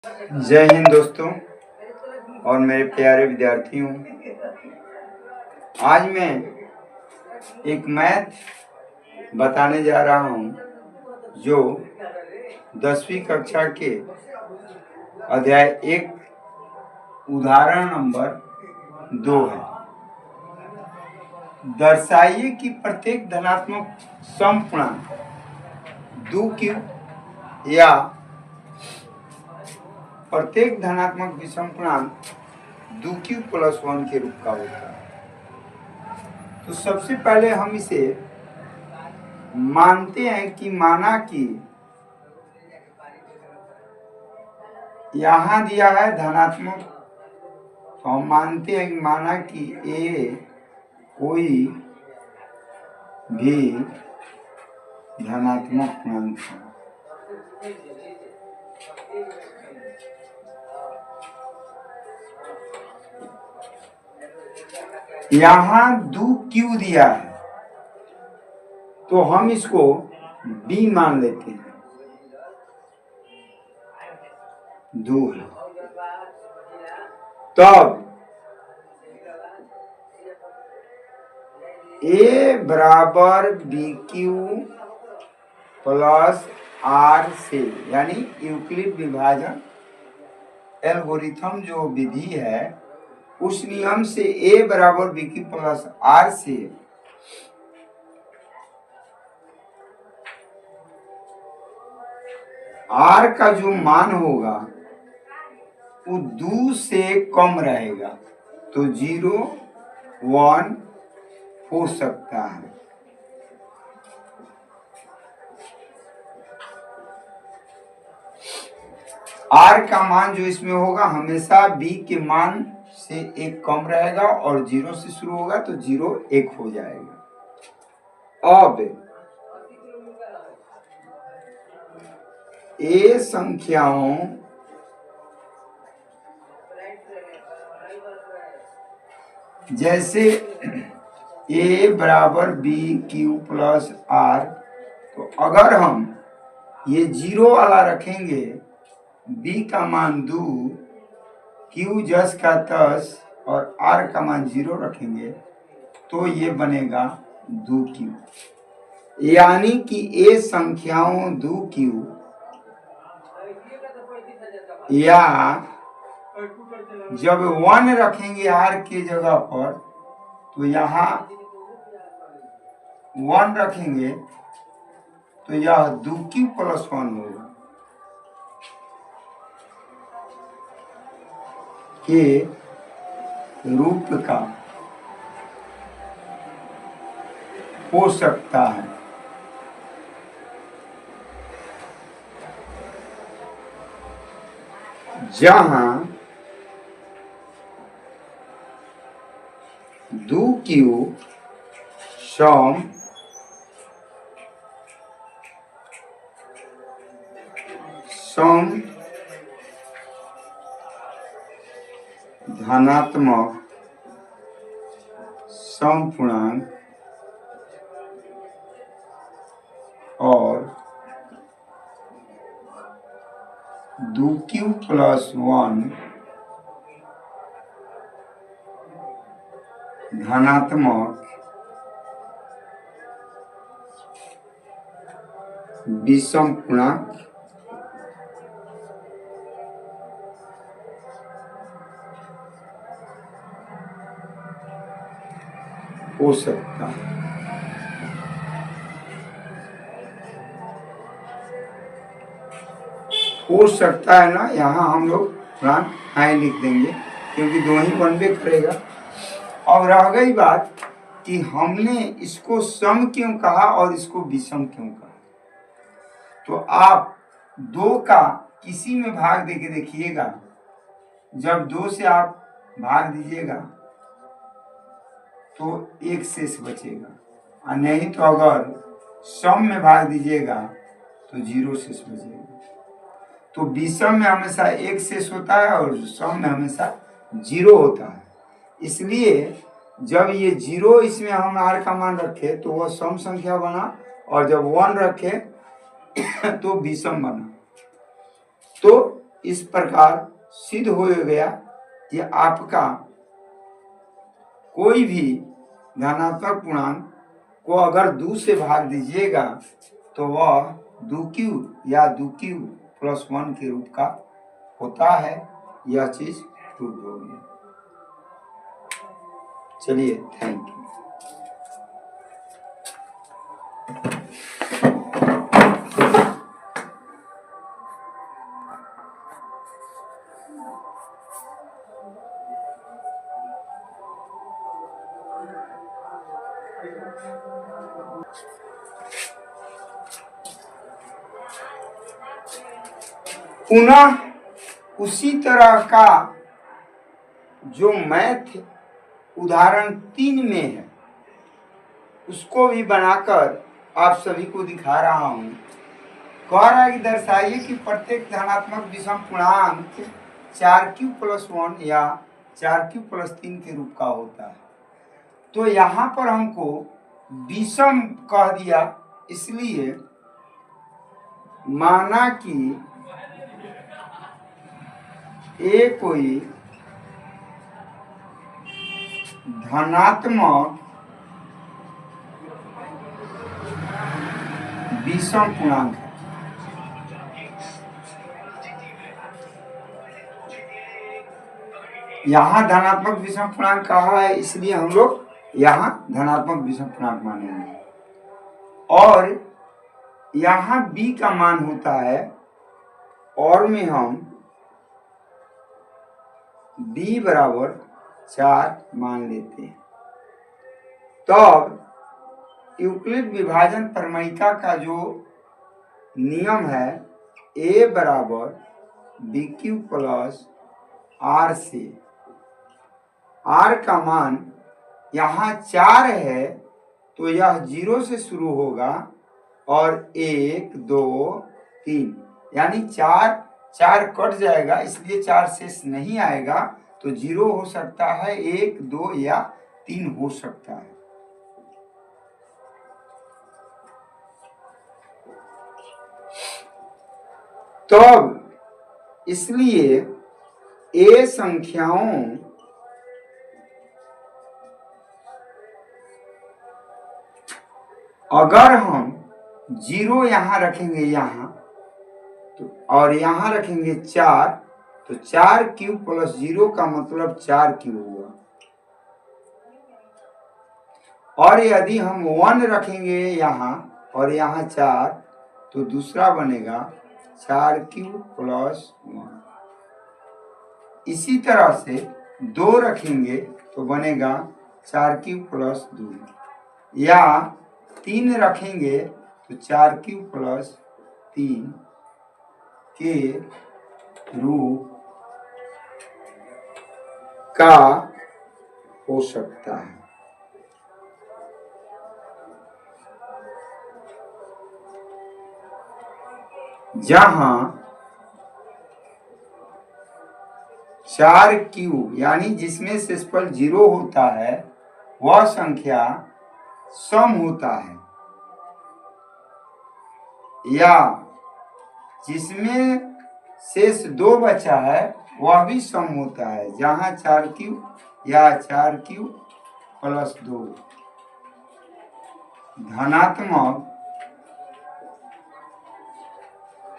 जय हिंद दोस्तों और मेरे प्यारे विद्यार्थियों। आज मैं एक मैथ बताने जा रहा हूँ जो 10वीं कक्षा के अध्याय 1 उदाहरण नंबर 2 है। दर्शाइए कि प्रत्येक धनात्मक समपूर्णांक 2q या प्रत्येक धनात्मक विषम पूर्णांक 2q + 1 के रूप का होता है। तो सबसे पहले हम इसे मानते हैं कि माना कि यहाँ दिया है धनात्मक, तो हम मानते हैं कि माना कि a कोई भी धनात्मक पूर्णांक है। यहाँ 2q दिया है तो हम इसको b मान लेते हैं, 2 है। तब a बराबर bq + r से, यानी यूक्लिड विभाजन एल्गोरिथम जो विधि है उस नियम से a बराबर bq + r से r का जो मान होगा वो 2 से कम रहेगा, तो 0, 1 हो सकता है। r का मान जो इसमें होगा हमेशा b के मान से 1 कम रहेगा और 0 से शुरू होगा तो 0 1 हो जाएगा। अब a संख्याओं जैसे a बराबर bq + r, तो अगर हम ये 0 वाला रखेंगे, b का मान 2, q जस का तस और r का मान 0 रखेंगे तो ये बनेगा 2q, यानी कि a संख्याओं 2q या जब 1 रखेंगे r के जगह पर तो यहाँ 1 रखेंगे तो यह 2q + 1 होगा के रूप का हो सकता है। जहां 2q सम धनात्मक समपूर्णांक और 2q + 1 धनात्मक विषम पूर्णांक हो सकता है। हो सकता है ना, यहाँ हम लोग पूर्णांक हाई लिख देंगे क्योंकि 2 ही बनबे करेगा। अब रह गई बात कि हमने इसको सम क्यों कहा और इसको विषम क्यों कहा। तो आप 2 का किसी में भाग देके देखिएगा, जब 2 से आप भाग दीजिएगा तो 1 शेष बचेगा, और नहीं तो अगर सम में भाग दीजिएगा तो 0 शेष बचेगा। तो विषम में हमेशा 1 शेष होता है और सम में हमेशा 0 होता है। इसलिए जब ये 0 इसमें हम r का मान रखे तो वह सम संख्या बना, और जब 1 रखे तो विषम बना। तो इस प्रकार सिद्ध हो गया कि आपका कोई भी धनात्मक पूर्णांक को अगर 2 से भाग दीजिएगा तो वह 2q या 2q प्लस 1 के रूप का होता है। यह चीज प्रूव हो गई। चलिए, थैंक यू। पुनः उसी तरह का जो मैथ उदाहरण 3 में है उसको भी बनाकर आप सभी को दिखा रहा हूं। कह रहा है कि दर्शाइए कि प्रत्येक धनात्मक विषम पूर्णांक 4q प्लस 1 या 4q प्लस 3 के रूप का होता है। तो यहाँ पर हमको विषम कह दिया, इसलिए माना कि ए कोई धनात्मक विषम पूर्णांक है। यहाँ धनात्मक विषम पूर्णांक कहा है, इसलिए हम लोग यहाँ धनात्मक विषम पूर्णांक मानेंगे। और यहाँ b का मान होता है, और में हम b बराबर 4 मान लेते हैं। तब यूक्लिड विभाजन प्रमेयिका का जो नियम है a बराबर bq प्लस r से, r का मान यहाँ 4 है तो यह 0 से शुरू होगा और 1 2 3 यानी 4 कट जाएगा, इसलिए 4 शेष नहीं आएगा। तो 0 हो सकता है, 1 2 या 3 हो सकता है। तब इसलिए ए संख्याओं अगर हम 0 यहां रखेंगे यहाँ तो, और यहां रखेंगे 4, तो 4q प्लस 0 का मतलब 4q हुआ। और यदि हम 1 रखेंगे यहाँ और यहाँ 4, तो दूसरा बनेगा 4q प्लस 1। इसी तरह से 2 रखेंगे तो बनेगा 4q प्लस 2, या 3 रखेंगे तो 4q प्लस 3 के रूप का हो सकता है। जहां 4q यानी जिसमें शेषफल 0 होता है वह संख्या सम होता है, या जिसमें शेष 2 बचा है वह भी सम होता है। जहां 4q या 4q प्लस 2 धनात्मक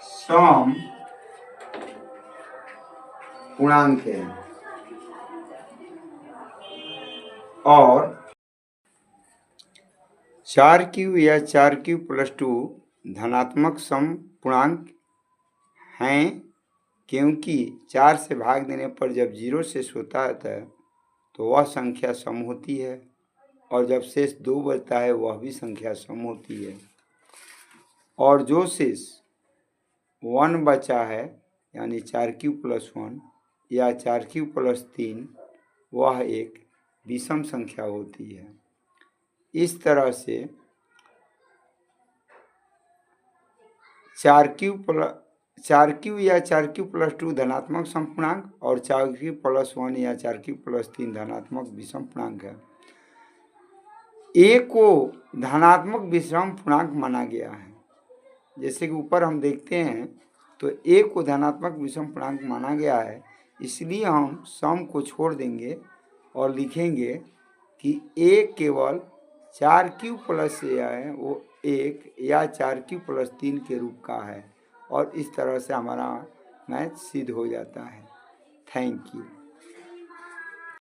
सम पूर्णांक है और 4q या 4q प्लस 2 धनात्मक सम पूर्णांक हैं, क्योंकि 4 से भाग देने पर जब 0 शेष होता है तो वह संख्या सम होती है, और जब शेष 2 बचता है वह भी संख्या सम होती है। और जो शेष 1 बचा है यानी 4q प्लस 1 या 4q प्लस 3 वह एक विषम संख्या होती है। इस तरह से 4q या 4q प्लस 2 धनात्मक सम पूर्णांक और 4q प्लस 1 या 4q प्लस 3 धनात्मक विषम पूर्णांक है। ए को धनात्मक विषम पूर्णांक माना गया है। जैसे कि ऊपर हम देखते हैं तो ए को धनात्मक विषम पूर्णांक माना गया है, इसलिए हम सम को छोड़ देंगे और लिखेंगे कि ए केवल 4q प्लस ए है वो 1 या 4q प्लस 3 के रूप का है, और इस तरह से हमारा मैथ सिद्ध हो जाता है। Thank you.